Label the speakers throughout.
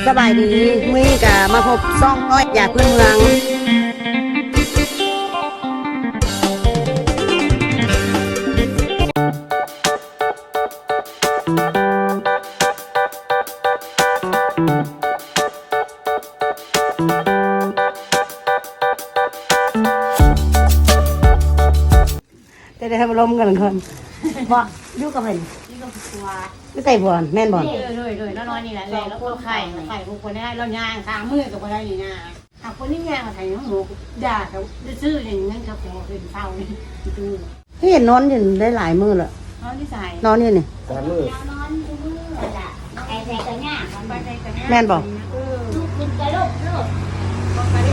Speaker 1: สบายดีมื้อนี้ก็มาพบซ่องน้อยอยากพื้นเมืองได้ทำลมกันคนบ่อยู่กับเพิ่นไม่ใส่บ่อนแม่นบ่อน
Speaker 2: เลยน้อยๆนี่แหละแล้วก็ไข่พวกคนได้เราย่างข้างมือกับคนได้นี่นะหากคนนี้ย่างมาไข่น้องหมูด่าเขาซื้ออย่างนั้นเขาบอกเป็นเฝ้านี่ดู
Speaker 1: เห็นนอนอยู่ได้หลายมื้อแล้ว
Speaker 2: นอนที่ใส่
Speaker 1: นอนนี่นี่
Speaker 3: 3 มื้อน
Speaker 2: อนที่มือจ้ะไอ้ใส่กระย่างมันไปใส่กระย่าง
Speaker 1: แม่นบ่
Speaker 2: กินกระโลก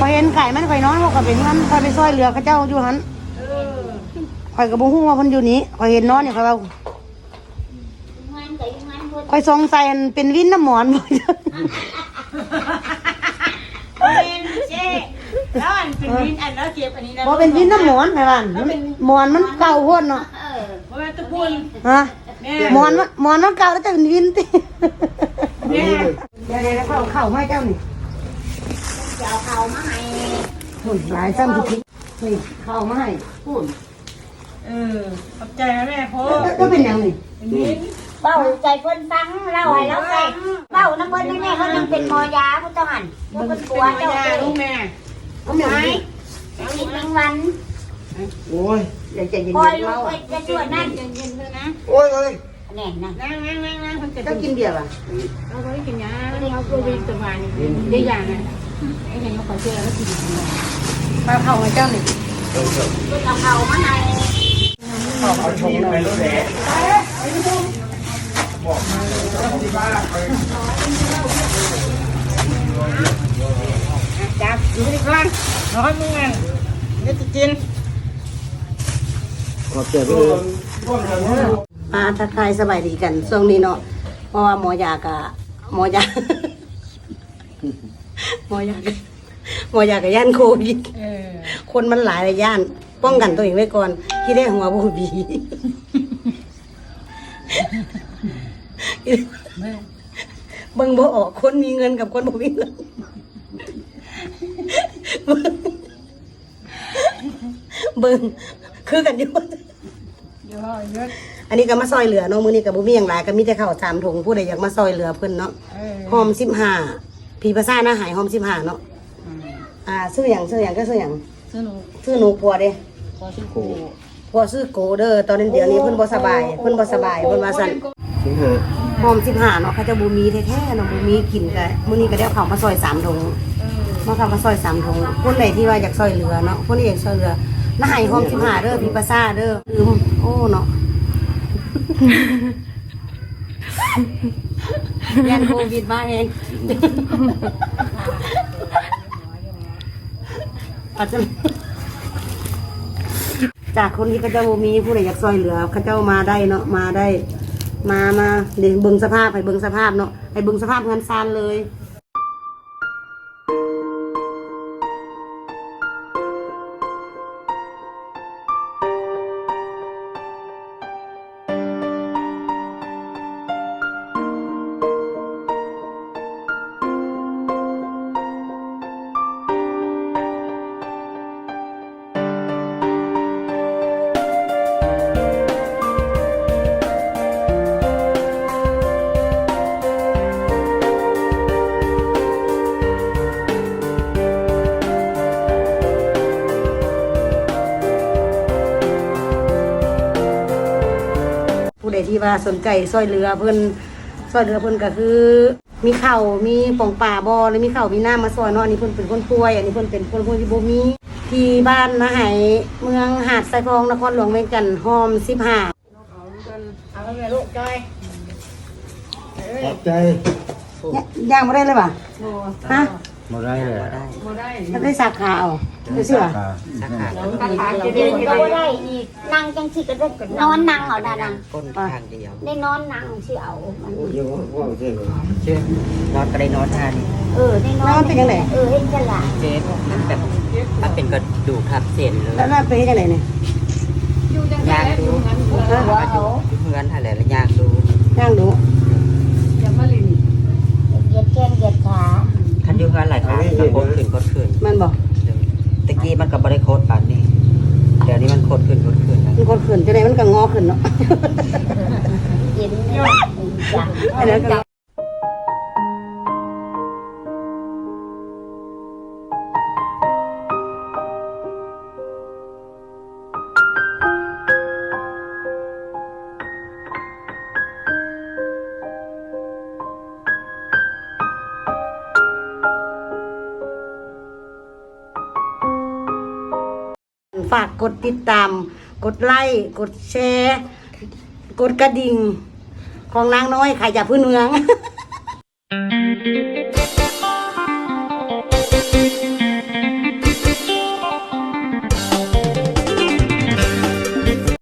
Speaker 1: พอเห็นไก่มันข่อยนอนเขาก็เป็นงั้นข่อยไปซอยเรือเขาเจ้าอยู่หั่นข่อยก็บ่ฮู้ว่าเพิ่นอยู่นี้ข่อยเห็นนอนนี่ข่อยว่าข่อยสงสัยมันเป็นวินน้ำหมอนบ่
Speaker 2: เป็นเจ๊แล้วอันเป็นวินอันแล้วเก็บอันนี้นะ
Speaker 1: บ่เป็นวินน้ำหมอนข่อยว่าหมอนมันเก่าโพดเนาะ
Speaker 2: เพราะว่าตะปูน
Speaker 1: ฮะหมอนมันเก่าแล้วจะเป็นวินติเดี๋ยวเข้ามาเจ้านี่
Speaker 2: จะเอาเข้ามาให้
Speaker 1: หุ่นหลายซ้ำทุกทีนี่เข้ามาให้หุ่น
Speaker 2: ขอบใจนะแม่พ่อ
Speaker 1: ก็เป็นยังนี่
Speaker 2: เบ้าใจเพิ่นฟังเราให้เราใส่เบ้าน้ำเพิ่นแม่เขายังเป็นหมอยาพุทธหันเพิ่นกลัวเจ้าลูกแม่เอาไหมกินแมงวัน
Speaker 3: โอ้ย
Speaker 1: อย่าใจเย็น
Speaker 2: ๆเมาจะชวนนั่นเย็นๆนะ
Speaker 3: โอ้ย
Speaker 2: แน่นะนั่งเพิ่น
Speaker 1: เจ้ากินเบียร์ป่ะ
Speaker 2: เราบ่ได้กินยาเขาก็วิ่งสบายได้อย่างน่ะไอ้เห็นเขาขอเชื่อแล้วกิน
Speaker 1: ปลาเผาให้เจ้านี่
Speaker 2: เพิ่นเอาเข้ามาให้
Speaker 3: เอาชงไปรถแห่
Speaker 2: จับอยู่ที่ข้างน้อยมึงงั้นนี่จะกิน
Speaker 3: ขอบใจเด้อ
Speaker 1: ทักทายสบายดีกันช่วงนี้เนาะเพราะว่าหมอยาย่านโควิดคนมันหลายเลยย่านป้องกันตัวเองไว้ก่อนที่ได้หัวบูบีเบิ่งบ่ออกคนมีเงินกับคนบ่มีเงินเบิ่งคือกันอยู่อันนี้ก็มาซอยเหลือเนาะมื้อนี้ก็บ่มีหยังหลายก็มีแต่ข้าว3ถุงผู้ใดอยากมาซอยเหลือเพิ่นเนาะหอม15พี่ภาษาหน้าหายหอม15เนาะซื้อหยังก็ซื้อหยังซื้อหนูผัวเด้ผัวซื้อโกเด้อตอนนี้เดี๋ยวนี้เพิ่นบ่สบายเพิ่นว่าซั่นหอม15เนาะเขาจะบ่มีแท้ๆเนาะบ่มีกินก็มื้อนี้ก็ได้ข้าวมาซอย3ถุงมาข้าวมาซอย3ถุงคนใดที่ว่าอยากซอยเหลือเนาะคนที่อยากซอยเหลือหน้าหายหอม15เด้อพี่ภาษาเด้อลืมโอ้เนาะยันโควิดมาเองอาจจะจากคนที่เขาเจ้ามีผู้ใดอยากซอยเหลือเขาเจ้ามาได้เนาะมาได้มาเดี๋ยวเบิ่งสภาพให้เบิ่งสภาพเนาะให้เบิ่งสภาพงานซานเลยผู้ใดที่ว่าสนใจซอยเรือเพิ่นก็คือมีข้าวมีป่องป่าบ่แล้วมีข้าวมีน้ำมาซอยเนาะอันนี้เพิ่นเป็นคนป่วยอันนี้เพิ่นเป็นคนที่บ่มีที่บ้านนาไหเมืองหาดทรายทองนครหลวงเวียงจันทน์หอม15
Speaker 2: เอาแม่ลูกจอย
Speaker 3: ขอบใจ
Speaker 1: ย่างบ่ได้เลยป่ะฮะ
Speaker 3: บ่ได้เลย
Speaker 1: แล้วได้สักขาเอาดูสิว่ะ
Speaker 2: ก็บ่ได้อีกนั่งจังสิก็ได้นอนนั่งเอาได้นั่ง
Speaker 4: ก้นข้างเดียว
Speaker 2: ได้นอนนั่งสิเอามัน
Speaker 3: อยู่ว่าเด้อ
Speaker 4: เชื่อนอนก็ได้นอนท่านี่
Speaker 2: ได้นอน
Speaker 1: เป็นจังได๋
Speaker 2: เฮ็ดจังล่ะ
Speaker 4: เจ็บมันแบบถ้าเป็นกระดูกทับเส้นเลย
Speaker 1: แล้วน่าเป็นจังได๋นี่
Speaker 4: ยากดูเงินอะไรแล้วยากดู
Speaker 1: ย่างดู
Speaker 2: เหยียดแข้งเหยียดขา
Speaker 4: ก็โคตรขึ้น
Speaker 1: มันบอก
Speaker 4: ตะกี้มันก็บ่ได้โคตรปานนี้เดี๋ยวนี้มันโคตรขึ้นแล้ว
Speaker 1: มันกดขึ้นจะได้มันก็งอขึ้นเนาะ
Speaker 2: เย็นเนี่ยจ้ะ
Speaker 1: อันนั้นก็ฝากกดติดตาม กดไลค์ กดแชร์ กดกระดิ่ง ของนางน้อยขายจากพื้นเมือง